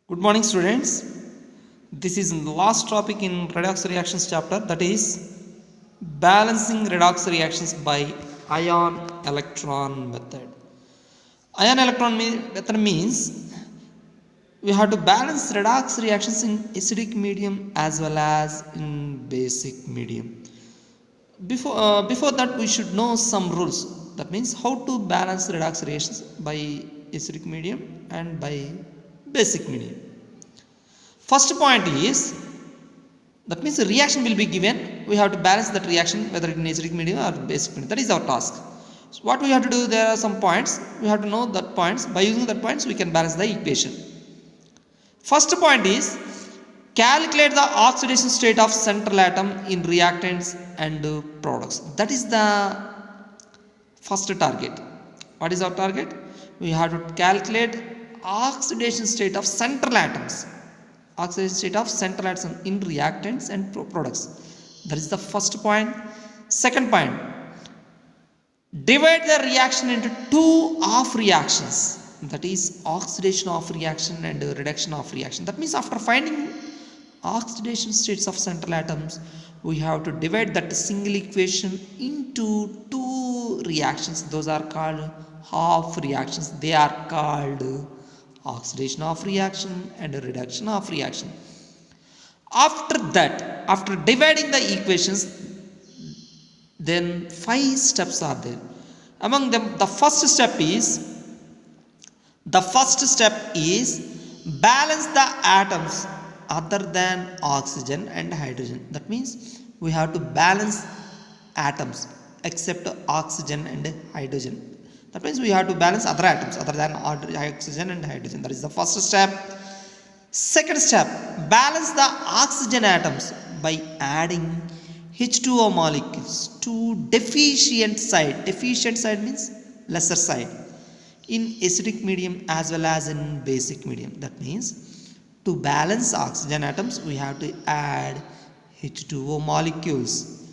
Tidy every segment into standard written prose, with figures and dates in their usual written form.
Good morning, students. This is the last topic in redox reactions chapter, that is balancing redox reactions by ion electron method. Ion electron method means we have to balance redox reactions in acidic medium as well as in basic medium. Before that, we should know some rules. That means how to balance redox reactions by acidic medium and by basic medium. First point is, that means a reaction will be given. We have to balance that reaction whether in acidic medium or basic medium. That is our task. So what we have to do, there are some points. We have to know that points. By using that points, we can balance the equation. First point is, calculate the oxidation state of central atom in reactants and products. That is the first target. What is our target? We have to calculate oxidation state of central atoms. Oxidation state of central atoms in reactants and products. That is the first point. Second point, divide the reaction into two off reactions. That is oxidation of reaction and reduction of reaction. That means after finding oxidation states of central atoms, we have to divide that single equation into two reactions. Those are called half reactions. They are called oxidation of reaction and reduction of reaction. After that, after dividing the equations, then 5 steps are there. Among them, the first step is balance the atoms other than oxygen and hydrogen. That means we have to balance atoms except oxygen and hydrogen. That means we have to balance other atoms other than oxygen and hydrogen. That is the first step. Second step, balance the oxygen atoms by adding H2O molecules to deficient side. Deficient side means lesser side in acidic medium as well as in basic medium. That means to balance oxygen atoms, we have to add H2O molecules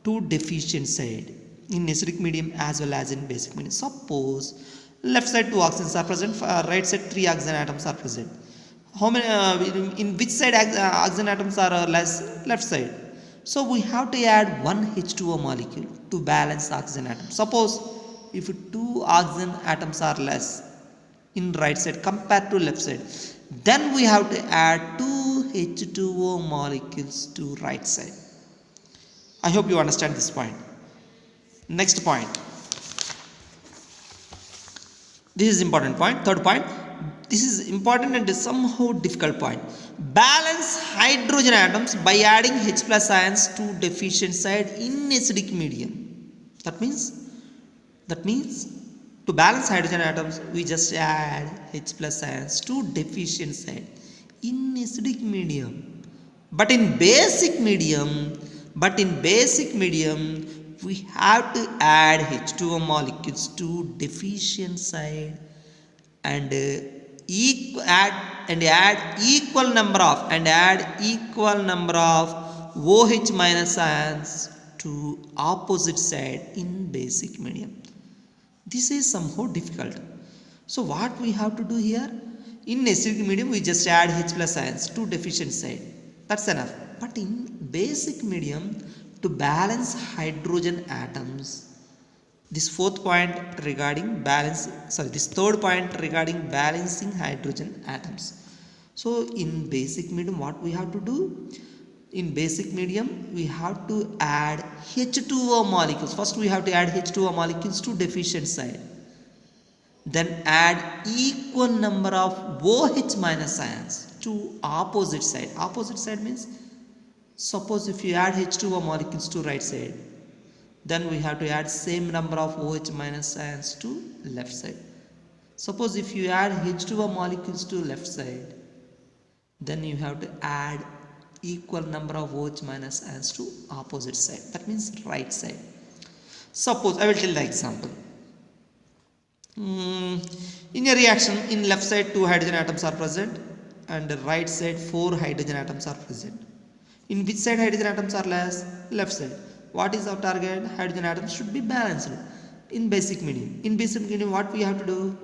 to deficient side in acidic medium as well as in basic medium. Suppose left side 2 oxygens are present, right side 3 oxygen atoms are present. How many in which side oxygen atoms are less? Left side. So we have to add one H2O molecule to balance oxygen atoms. Suppose if 2 oxygen atoms are less in right side compared to left side, then we have to add 2 H2O molecules to right side. I hope you understand this point. Next point, this is important point. Third point, this is important and somehow difficult point. Balance hydrogen atoms by adding H plus ions to deficient side in acidic medium. That means to balance hydrogen atoms, we just add H plus ions to deficient side in acidic medium. But in basic medium, we have to add H2O molecules to deficient side and add equal number of OH minus ions to opposite side in basic medium. This is somehow difficult. So what we have to do here, in acidic medium we just add H plus ions to deficient side. That's enough. But in basic medium, to balance hydrogen atoms, this third point regarding balancing hydrogen atoms. So in basic medium, what we have to do? In basic medium, we have to add H2O molecules. First we have to add H2O molecules to deficient side. Then add equal number of OH minus ions to opposite side. Opposite side means, suppose if you add H2O molecules to right side, then we have to add same number of OH minus ions to left side. Suppose if you add H2O molecules to left side, then you have to add equal number of OH minus ions to opposite side. That means right side. Suppose, I will tell the example. In a reaction, in left side 2 hydrogen atoms are present and right side 4 hydrogen atoms are present. In which side hydrogen atoms are less? Left side. What is our target? Hydrogen atoms should be balanced in basic medium. In basic medium, what we have to do?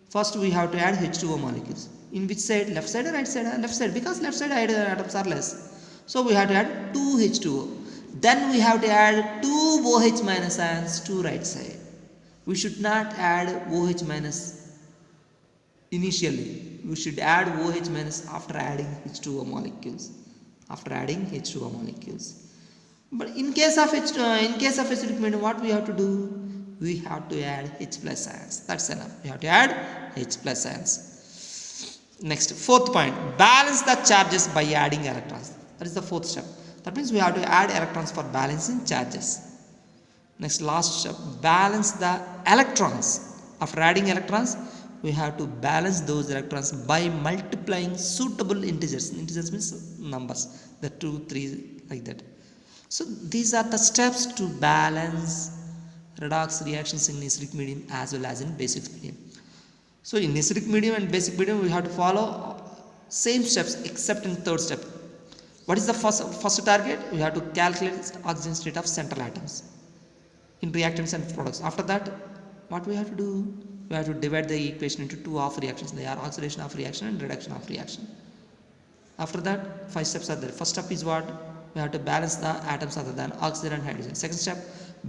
First we have to add H2O molecules. In which side? Left side or right side? Left side, because left side hydrogen atoms are less. So we have to add 2 H2O. Then we have to add 2 OH minus ions to right side. We should not add OH minus initially. We should add OH minus after adding H2O molecules. After adding H2O molecules. But in case of acidic medium, what we have to do? We have to add H plus ions. That's enough. We have to add H plus ions. Next, fourth point, balance the charges by adding electrons. That is the fourth step. That means we have to add electrons for balancing charges. Next, last step, balance the electrons. After adding electrons, we have to balance those electrons by multiplying suitable integers. Integers means numbers, the 2, 3, like that. So these are the steps to balance redox reactions in acidic medium as well as in basic medium. So in acidic medium and basic medium, we have to follow same steps except in third step. What is the first target? We have to calculate oxygen state of central atoms in reactants and products. After that, what we have to do? We have to divide the equation into two half reactions. They are oxidation of reaction and reduction of reaction. After that, 5 steps are there. First step is what? We have to balance the atoms other than oxygen and hydrogen. Second step,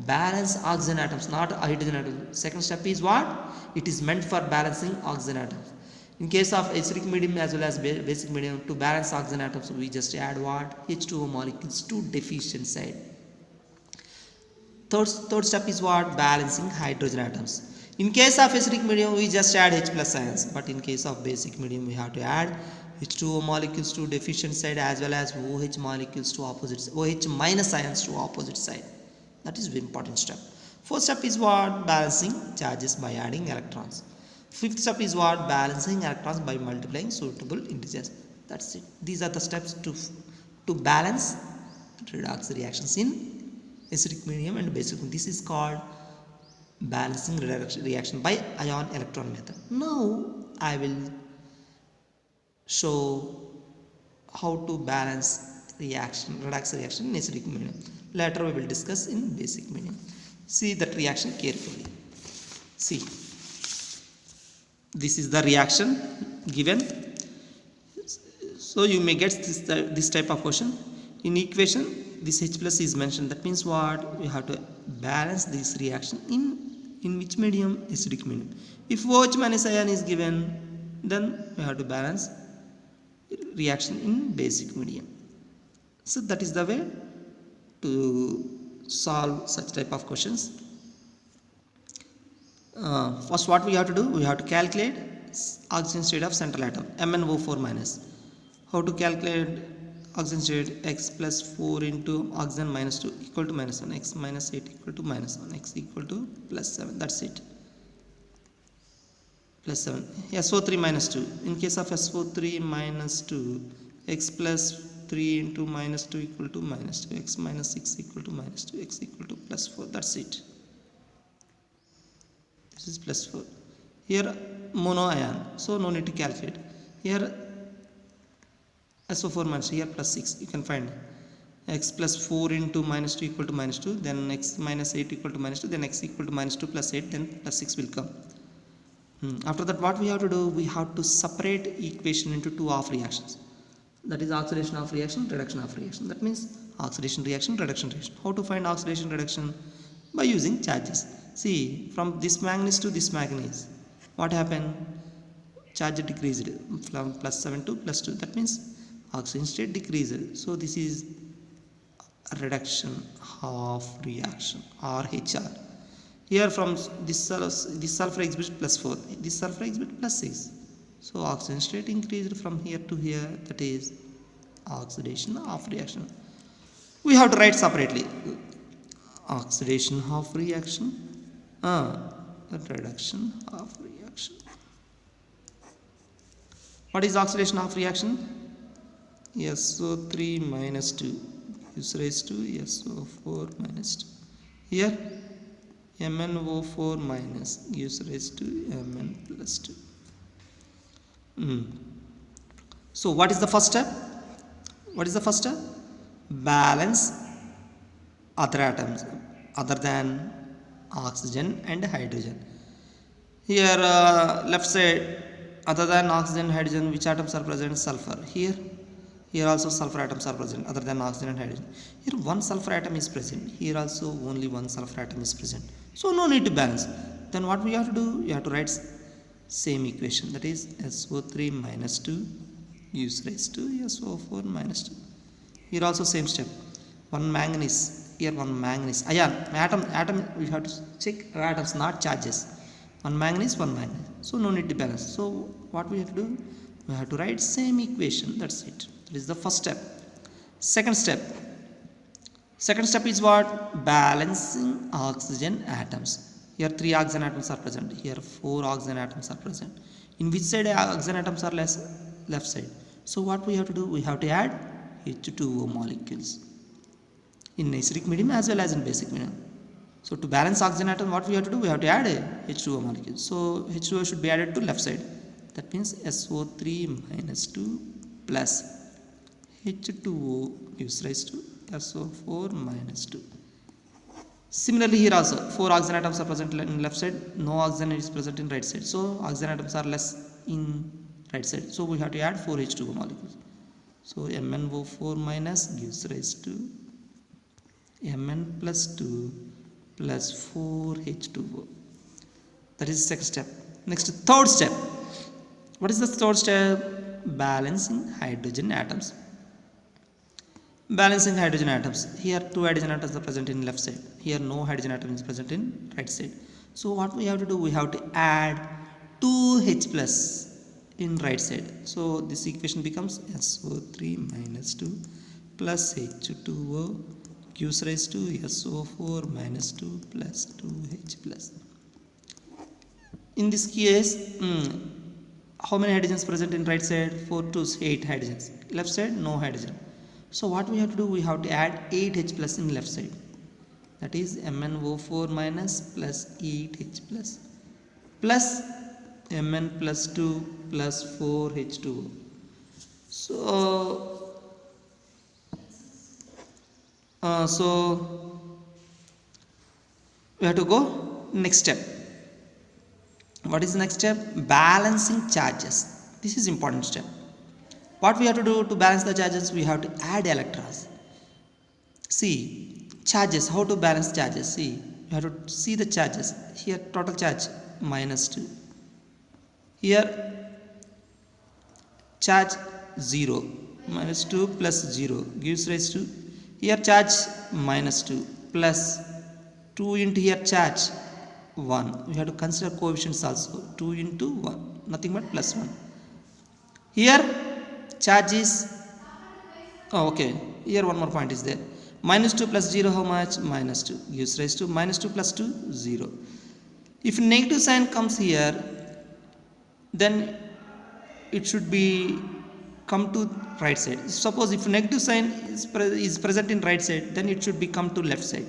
balance oxygen atoms, not hydrogen atoms. Second step is what? It is meant for balancing oxygen atoms. In case of acidic medium as well as basic medium, to balance oxygen atoms, we just add what? H2O molecules to deficient side. Third step is what? Balancing hydrogen atoms. In case of acidic medium, we just add H plus ions. But in case of basic medium, we have to add H2O molecules to deficient side as well as OH molecules to opposite, OH minus ions to opposite side. That is very important step. Fourth step is what? Balancing charges by adding electrons. Fifth step is what? Balancing electrons by multiplying suitable integers. That's it. These are the steps to balance redox reactions in acidic medium and basic medium. This is called balancing redox reaction by ion electron method. Now I will show how to balance redox reaction in acidic medium. Later we will discuss in basic medium. See that reaction carefully. See, this is the reaction given. So you may get this type of question. In equation, this H plus is mentioned. That means what? We have to balance this reaction in which medium? Acidic medium. If OH minus ion is given, then we have to balance reaction in basic medium. So that is the way to solve such type of questions. First, what we have to do? We have to calculate oxygen state of central atom, MnO4 minus. How to calculate oxygen state? X plus 4 into oxygen minus 2 equal to minus 1, x minus 8 equal to minus 1, x equal to plus 7. That's it. Plus 7. SO3 minus 2. In case of SO3 minus 2, x plus 3 into minus 2 equal to minus 2, x minus 6 equal to minus 2, x equal to plus 4. That's it. This is plus 4. Here mono ion, so no need to calculate. Here SO4 minus, here plus 6, you can find x plus 4 into minus 2 equal to minus 2, then x minus 8 equal to minus 2, then x equal to minus 2 plus 8, then plus 6 will come. After that, what we have to do? We have to separate equation into two half reactions. That is oxidation of reaction, reduction of reaction. That means oxidation reaction, reduction reaction. How to find oxidation reduction? By using charges. See, from this manganese to this manganese, what happened? Charge decreased from plus 7 to plus 2. That means oxygen state decreased. So this is a reduction of reaction or HR. Here from this sulfur exhibit plus 4, this sulfur exhibit plus 6. So oxygen state increased from here to here. That is oxidation of reaction. We have to write separately. Oxidation of reaction, reduction of reaction. What is oxidation of reaction? SO3 minus 2 is raised to SO4 minus 2. Here MnO4 minus gives rise to Mn plus 2. So what is the first step? What is the first step? Balance other atoms other than oxygen and hydrogen. Here left side other than oxygen and hydrogen, which atoms are present? Sulfur. Here also sulfur atoms are present other than oxygen and hydrogen. Here one sulfur atom is present. Here also only one sulfur atom is present. So no need to balance. Then what we have to do? You have to write same equation, that is SO3 minus 2 gives rise to SO4 minus 2. Here also same step. One manganese, here one manganese. Atom we have to check atoms, not charges. One manganese. So no need to balance. So what we have to do? We have to write same equation. That's it. That is the first step. Second step is what? Balancing oxygen atoms. Here 3 oxygen atoms are present. Here 4 oxygen atoms are present. In which side oxygen atoms are less? Left side. So what we have to do? We have to add H2O molecules in acidic medium as well as in basic medium. So to balance oxygen atom, what we have to do? We have to add a H2O molecule. So H2O should be added to left side. That means SO3 minus 2 plus H2O gives rise to SO4 minus 2. Similarly here also 4 oxygen atoms are present in left side, no oxygen is present in right side. So oxygen atoms are less in right side. So we have to add 4 H2O molecules. So MnO4 minus gives rise to Mn plus 2 plus 4 H2O. That is the second step. Next, third step. What is the third step? Balancing hydrogen atoms. Balancing hydrogen atoms. Here 2 hydrogen atoms are present in left side. Here no hydrogen atom is present in right side. So what we have to do? We have to add 2 H plus in right side. So this equation becomes SO3 minus 2 plus H2O gives rise to SO4 minus 2 plus 2H plus. In this case, how many hydrogens present in right side? 4 to 8 hydrogens. Left side, no hydrogen. So what we have to do? We have to add 8H plus in left side. That is MnO4 minus plus 8H plus Mn plus 2 plus 4H2O. So we have to go next step. What is the next step? Balancing charges. This is important step. What we have to do to balance the charges? We have to add electrons. See, charges, how to balance charges? See, you have to see the charges. Here total charge minus 2. Here charge 0. Minus 2 plus 0 gives rise to, here charge minus 2 plus 2 into here charge 1. We have to consider coefficients also. 2 into 1, nothing but plus 1. Here charge is, here one more point is there. Minus 2 plus 0, how much? Minus 2 gives rise to minus 2 plus 2, 0. If negative sign comes here, then it should be come to right side. Suppose if negative sign is present in right side, then it should be come to left side.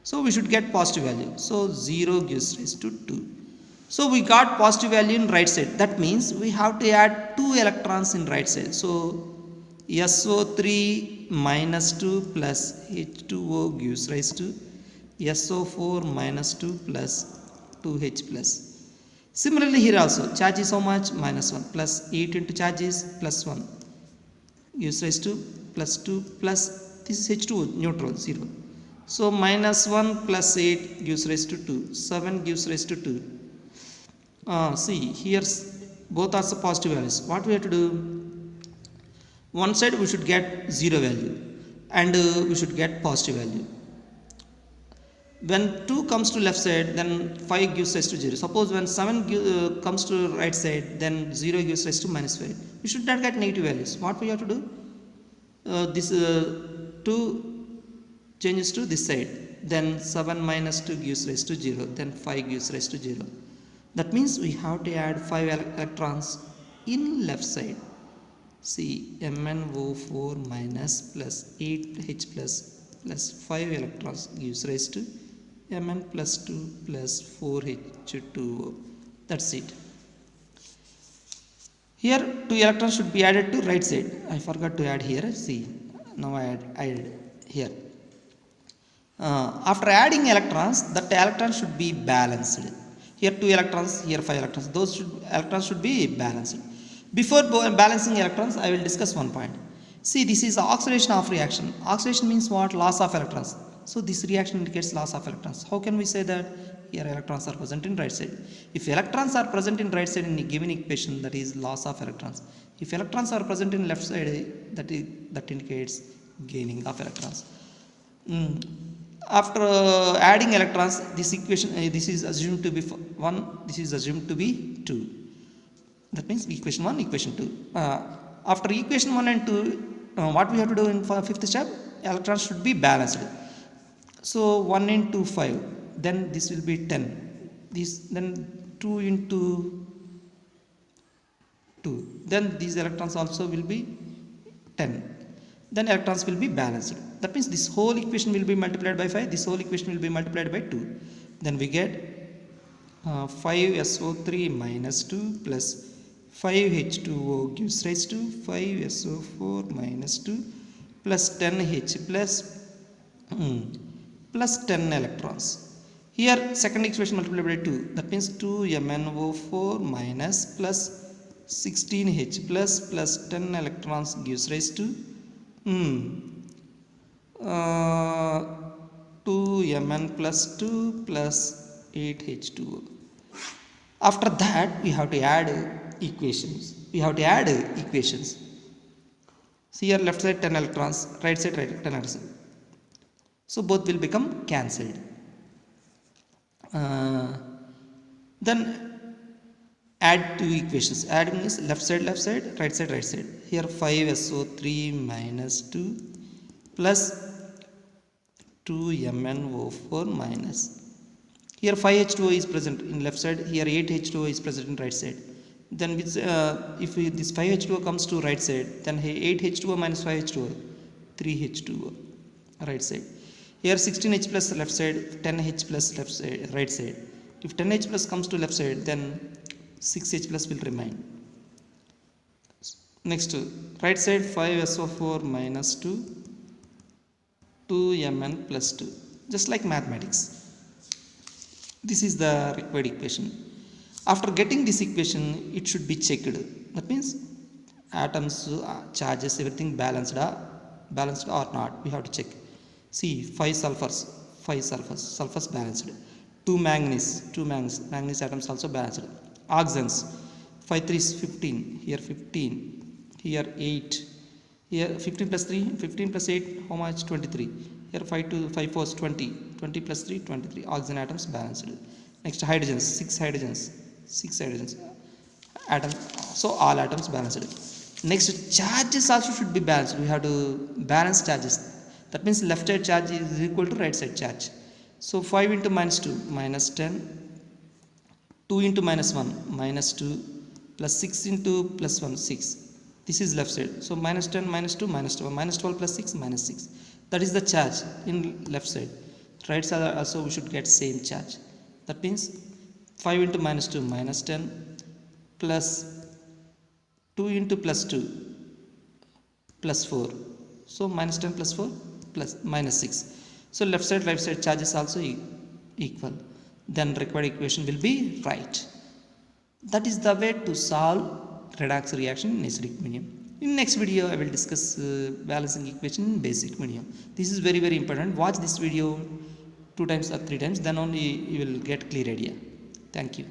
So we should get positive value. So 0 gives rise to 2. So we got positive value in right side. That means we have to add 2 electrons in right side. So SO3 minus 2 plus H2O gives rise to SO4 minus 2 plus 2H plus. Similarly here also charge is how much? Minus 1 plus 8 into charge is plus 1 gives rise to plus 2 plus this is H2O neutral 0. So minus 1 plus 8 gives rise to 2. 7 gives rise to 2. See here both are the positive values. What we have to do? One side we should get 0 value and we should get positive value. When 2 comes to left side, then 5 gives rise to 0. Suppose when 7 comes to right side, then 0 gives rise to minus 5. We should not get negative values. What we have to do? This 2 changes to this side. Then 7 minus 2 gives rise to 0. Then 5 gives rise to 0. That means we have to add 5 electrons in left side. See, MnO4 minus plus 8H plus 5 electrons gives rise to Mn plus 2 plus 4H2O. That's it. Here 2 electrons should be added to right side. I forgot to add here. See, now I added here. After adding electrons, that electron should be balanced. Here 2 electrons, here 5 electrons. Electrons should be balanced. Before balancing electrons, I will discuss one point. See, this is oxidation of reaction. Oxidation means what? Loss of electrons. So this reaction indicates loss of electrons. How can we say that? Here electrons are present in right side. If electrons are present in right side in a given equation, that is loss of electrons. If electrons are present in left side, that indicates gaining of electrons. After adding electrons, this equation this is assumed to be 1, this is assumed to be 2. That means equation 1, equation 2. After equation 1 and 2, what we have to do in fifth step? Electrons should be balanced. So 1 into 5, then this will be 10. Then 2 into 2, then these electrons also will be 10. Then electrons will be balanced. That means this whole equation will be multiplied by 5, this whole equation will be multiplied by 2. Then we get 5SO3 minus 2 plus 5H2O gives rise to 5SO4 minus 2 plus 10H plus 10 electrons. Here second equation multiplied by 2, that means 2MnO4 minus plus 16H plus 10 electrons gives rise to 2Mn plus 2 plus 8H2O. After that, we have to add equations. See here left side 10 electrons, right side 10 electrons. So both will become cancelled. Then add two equations. Adding is left side, right side. Here 5SO3 minus 2 plus 2MnO4 minus. Here 5H2O is present in left side. Here 8H2O is present in right side. Then with, if this 5H2O comes to right side, then 8H2O minus 5H2O, 3H2O, right side. Here 16H plus left side, 10H plus left side, right side. If 10H plus comes to left side, then 6H plus will remain. Next, right side 5SO4 minus 2, 2Mn plus 2. Just like mathematics. This is the required equation. After getting this equation, it should be checked. That means atoms, charges, everything balanced or not. We have to check. See, 5 sulfurs balanced. 2 manganese atoms also balanced. Oxygens, 5 3 is 15. Here 15. Here 8. Here 15 plus 3, 15 plus 8, how much? 23. Here 5 4 is 20. 20 plus 3, 23. Oxygen atoms balanced. Next, hydrogens, 6 hydrogens. Atom. So all atoms balanced. Next, charges also should be balanced. We have to balance charges. That means left side charge is equal to right side charge. So 5 into minus 2, minus 10. 2 into minus 1, minus 2. Plus 6 into plus 1, 6. This is left side. So minus 10, minus 2, minus 2. Minus 12 plus 6, minus 6. That is the charge in left side. Right side also we should get same charge. That means 5 into minus 2, minus 10. Plus 2 into plus 2, plus 4. So minus 10 plus 4, plus minus 6. So left side, right side charges also equal. Then required equation will be right. That is the way to solve redox reaction in acidic medium. In next video, I will discuss balancing equation in basic medium. This is very, very important. Watch this video 2 times or 3 times, then only you will get clear idea. Thank you.